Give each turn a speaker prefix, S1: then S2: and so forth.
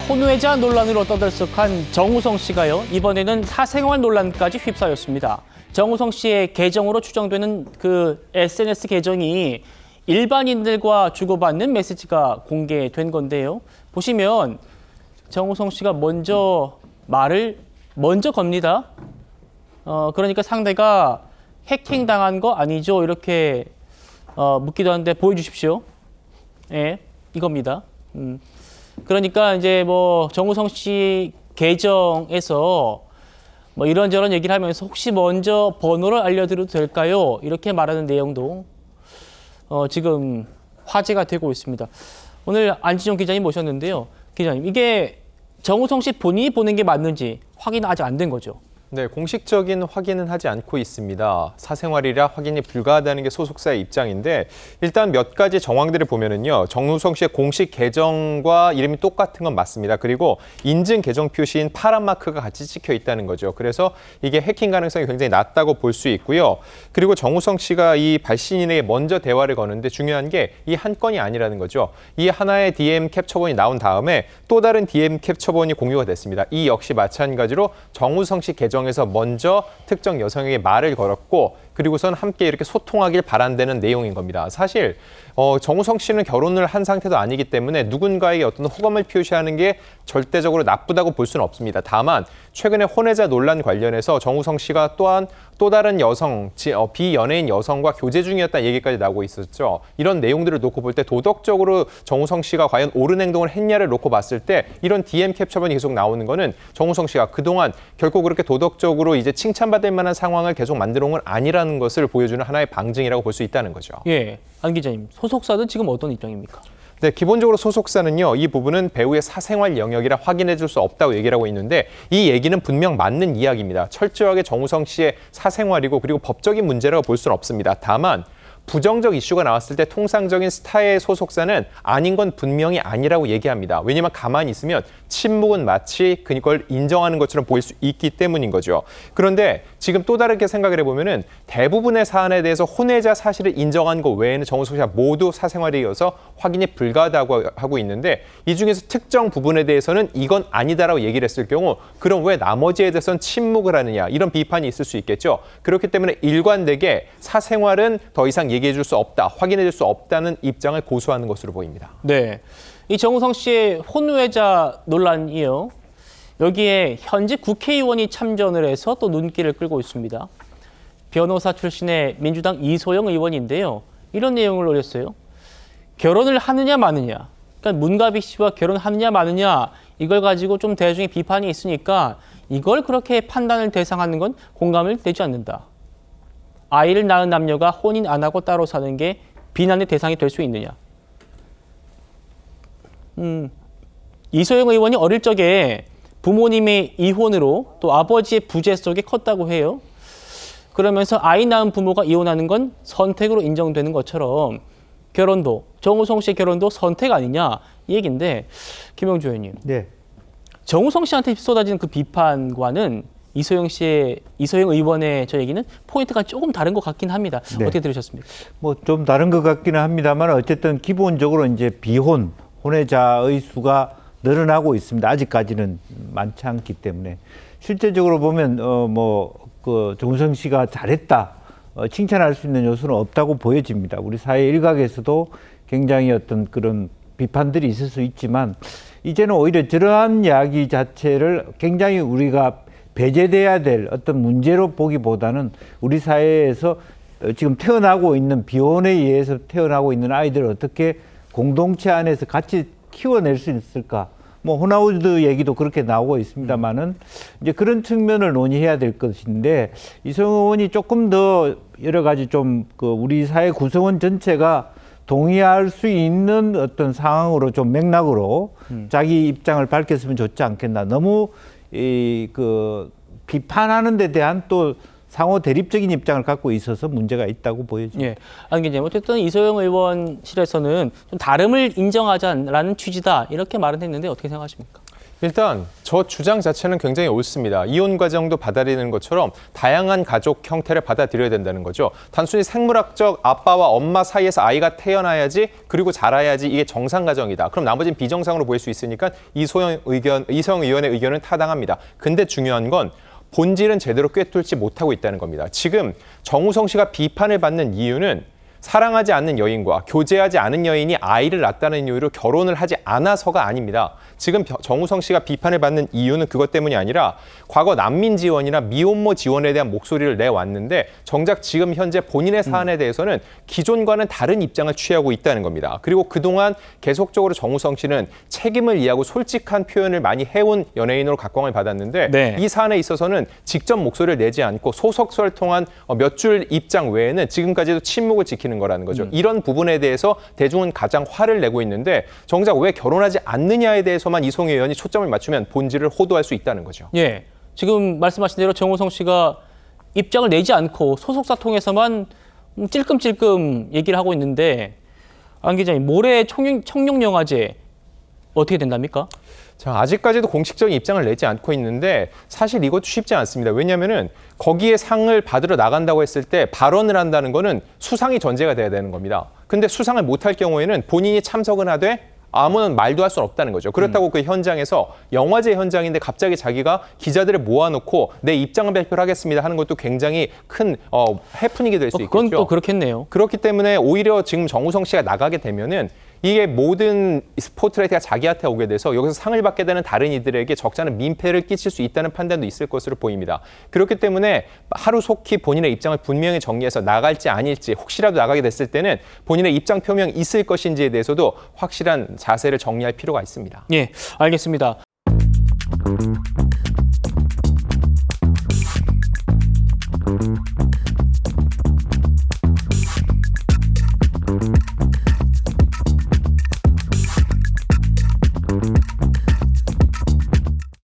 S1: 혼외자 논란으로 떠들썩한 정우성 씨가요, 이번에는 사생활 논란까지 휩싸였습니다. 정우성 씨의 계정으로 추정되는 그 SNS 계정이 일반인들과 주고받는 메시지가 공개된 건데요. 보시면 정우성 씨가 말을 먼저 겁니다. 그러니까 상대가 해킹당한 거 아니죠? 이렇게 묻기도 하는데 보여주십시오. 예, 이겁니다. 그러니까 이제 정우성 씨 계정에서 이런저런 얘기를 하면서 혹시 먼저 번호를 알려드려도 될까요? 이렇게 말하는 내용도 지금 화제가 되고 있습니다. 오늘 안진용 기자님 모셨는데요. 기자님, 이게 정우성 씨 본인이 보낸 게 맞는지 확인은 아직 안 된 거죠?
S2: 네, 공식적인 확인은 하지 않고 있습니다. 사생활이라 확인이 불가하다는 게 소속사의 입장인데 일단 몇 가지 정황들을 보면은요. 정우성 씨의 공식 계정과 이름이 똑같은 건 맞습니다. 그리고 인증 계정 표시인 파란 마크가 같이 찍혀 있다는 거죠. 그래서 이게 해킹 가능성이 굉장히 낮다고 볼 수 있고요. 그리고 정우성 씨가 이 발신인에게 먼저 대화를 거는데 중요한 게 이 한 건이 아니라는 거죠. 이 하나의 DM 캡처본이 나온 다음에 또 다른 DM 캡처본이 공유가 됐습니다. 이 역시 마찬가지로 정우성 씨 계정에서 먼저 특정 여성에게 말을 걸었고 그리고선 함께 이렇게 소통하길 바란다는 내용인 겁니다. 사실 정우성 씨는 결혼을 한 상태도 아니기 때문에 누군가에게 어떤 호감을 표시하는 게 절대적으로 나쁘다고 볼 수는 없습니다. 다만 최근에 혼외자 논란 관련해서 정우성 씨가 또한 또 다른 여성, 비연예인 여성과 교제 중이었다는 얘기까지 나오고 있었죠. 이런 내용들을 놓고 볼 때 도덕적으로 정우성 씨가 과연 옳은 행동을 했냐를 놓고 봤을 때 이런 DM 캡처본이 계속 나오는 거는 정우성 씨가 그동안 결코 그렇게 도덕적으로 이제 칭찬받을 만한 상황을 계속 만들어 온 건 아니라는 것을 보여주는 하나의 방증이라고 볼 수 있다는 거죠.
S1: 예, 안 기자님, 소속사는 지금 어떤 입장입니까?
S2: 네, 기본적으로 소속사는요, 이 부분은 배우의 사생활 영역이라 확인해 줄 수 없다고 얘기를 하고 있는데 이 얘기는 분명 맞는 이야기입니다. 철저하게 정우성 씨의 사생활이고 그리고 법적인 문제라고 볼 수는 없습니다. 다만 부정적 이슈가 나왔을 때 통상적인 스타의 소속사는 아닌 건 분명히 아니라고 얘기합니다. 왜냐하면 가만히 있으면 침묵은 마치 그걸 인정하는 것처럼 보일 수 있기 때문인 거죠. 그런데 지금 또 다르게 생각을 해보면은 대부분의 사안에 대해서 혼외자 사실을 인정한 것 외에는 정우성 씨가 모두 사생활에 이어서 확인이 불가하다고 하고 있는데 이 중에서 특정 부분에 대해서는 이건 아니다라고 얘기를 했을 경우 그럼 왜 나머지에 대해서는 침묵을 하느냐 이런 비판이 있을 수 있겠죠. 그렇기 때문에 일관되게 사생활은 더 이상 얘기해 줄 수 없다, 확인해 줄 수 없다는 입장을 고수하는 것으로 보입니다.
S1: 네, 이 정우성 씨의 혼외자 논란이요. 여기에 현직 국회의원이 참전을 해서 또 눈길을 끌고 있습니다. 변호사 출신의 민주당 이소영 의원인데요. 이런 내용을 올렸어요. 결혼을 하느냐 마느냐. 그러니까 문가비 씨와 결혼하느냐 마느냐 이걸 가지고 좀 대중의 비판이 있으니까 이걸 그렇게 판단을 대상하는 건 공감을 되지 않는다. 아이를 낳은 남녀가 혼인 안 하고 따로 사는 게 비난의 대상이 될 수 있느냐. 이소영 의원이 어릴 적에 부모님의 이혼으로 또 아버지의 부재 속에 컸다고 해요. 그러면서 아이 낳은 부모가 이혼하는 건 선택으로 인정되는 것처럼 결혼도, 정우성 씨의 결혼도 선택 아니냐 이 얘기인데 김영주 의원님.
S3: 네.
S1: 정우성 씨한테 쏟아지는 그 비판과는 이소영 의원의 저 얘기는 포인트가 조금 다른 것 같긴 합니다.
S3: 네.
S1: 어떻게 들으셨습니까?
S3: 뭐 좀 다른 것 같기는 합니다만 어쨌든 기본적으로 이제 혼외자의 수가 늘어나고 있습니다. 아직까지는 많지 않기 때문에 실제적으로 보면 정우성 씨가 잘했다 칭찬할 수 있는 요소는 없다고 보여집니다. 우리 사회 일각에서도 굉장히 어떤 그런 비판들이 있을 수 있지만 이제는 오히려 저러한 이야기 자체를 굉장히 우리가 배제돼야 될 어떤 문제로 보기보다는 우리 사회에서 지금 태어나고 있는 비혼에 의해서 태어나고 있는 아이들을 어떻게 공동체 안에서 같이 키워낼 수 있을까? 호나우드 얘기도 그렇게 나오고 있습니다만은 이제 그런 측면을 논의해야 될 것인데 이소영 의원이 조금 더 여러 가지 우리 사회 구성원 전체가 동의할 수 있는 어떤 상황으로 좀 맥락으로 자기 입장을 밝혔으면 좋지 않겠나. 너무 비판하는 데 대한 또 상호 대립적인 입장을 갖고 있어서 문제가 있다고 보여집니다.
S1: 예, 안 기자님, 어쨌든 이소영 의원실에서는 좀 다름을 인정하자라는 취지다 이렇게 말은 했는데 어떻게 생각하십니까?
S2: 일단 저 주장 자체는 굉장히 옳습니다. 이혼 과정도 받아들이는 것처럼 다양한 가족 형태를 받아들여야 된다는 거죠. 단순히 생물학적 아빠와 엄마 사이에서 아이가 태어나야지 그리고 자라야지 이게 정상 가정이다. 그럼 나머지는 비정상으로 보일 수 있으니까 이소영 의원의 의견은 타당합니다. 근데 중요한 건 본질은 제대로 꿰뚫지 못하고 있다는 겁니다. 지금 정우성 씨가 비판을 받는 이유는 사랑하지 않는 여인과 교제하지 않은 여인이 아이를 낳았다는 이유로 결혼을 하지 않아서가 아닙니다. 지금 정우성 씨가 비판을 받는 이유는 그것 때문이 아니라 과거 난민 지원이나 미혼모 지원에 대한 목소리를 내왔는데 정작 지금 현재 본인의 사안에 대해서는 기존과는 다른 입장을 취하고 있다는 겁니다. 그리고 그동안 계속적으로 정우성 씨는 책임을 이해하고 솔직한 표현을 많이 해온 연예인으로 각광을 받았는데
S1: 네.
S2: 이 사안에 있어서는 직접 목소리를 내지 않고 소속설 통한 몇 줄 입장 외에는 지금까지도 침묵을 지키는 거라는 거죠. 이런 부분에 대해서 대중은 가장 화를 내고 있는데 정작 왜 결혼하지 않느냐에 대해서만 이송희 의원이 초점을 맞추면 본질을 호도할 수 있다는 거죠.
S1: 예, 지금 말씀하신 대로 정우성 씨가 입장을 내지 않고 소속사 통해서만 찔끔찔끔 얘기를 하고 있는데 안 기자님, 모레 청룡영화제 어떻게 된답니까?
S2: 자, 아직까지도 공식적인 입장을 내지 않고 있는데 사실 이것도 쉽지 않습니다. 왜냐하면은 거기에 상을 받으러 나간다고 했을 때 발언을 한다는 거는 수상이 전제가 돼야 되는 겁니다. 근데 수상을 못할 경우에는 본인이 참석은 하되 아무런 말도 할 수는 없다는 거죠. 그렇다고 그 현장에서 영화제 현장인데 갑자기 자기가 기자들을 모아놓고 내 입장을 발표를 하겠습니다 하는 것도 굉장히 큰 해프닝이 될 수 있겠죠.
S1: 그건 또 그렇겠네요.
S2: 그렇기 때문에 오히려 지금 정우성 씨가 나가게 되면은 이게 모든 스포트라이트가 자기한테 오게 돼서 여기서 상을 받게 되는 다른 이들에게 적잖은 민폐를 끼칠 수 있다는 판단도 있을 것으로 보입니다. 그렇기 때문에 하루속히 본인의 입장을 분명히 정리해서 나갈지 아닐지 혹시라도 나가게 됐을 때는 본인의 입장 표명이 있을 것인지에 대해서도 확실한 자세를 정리할 필요가 있습니다.
S1: 예, 알겠습니다.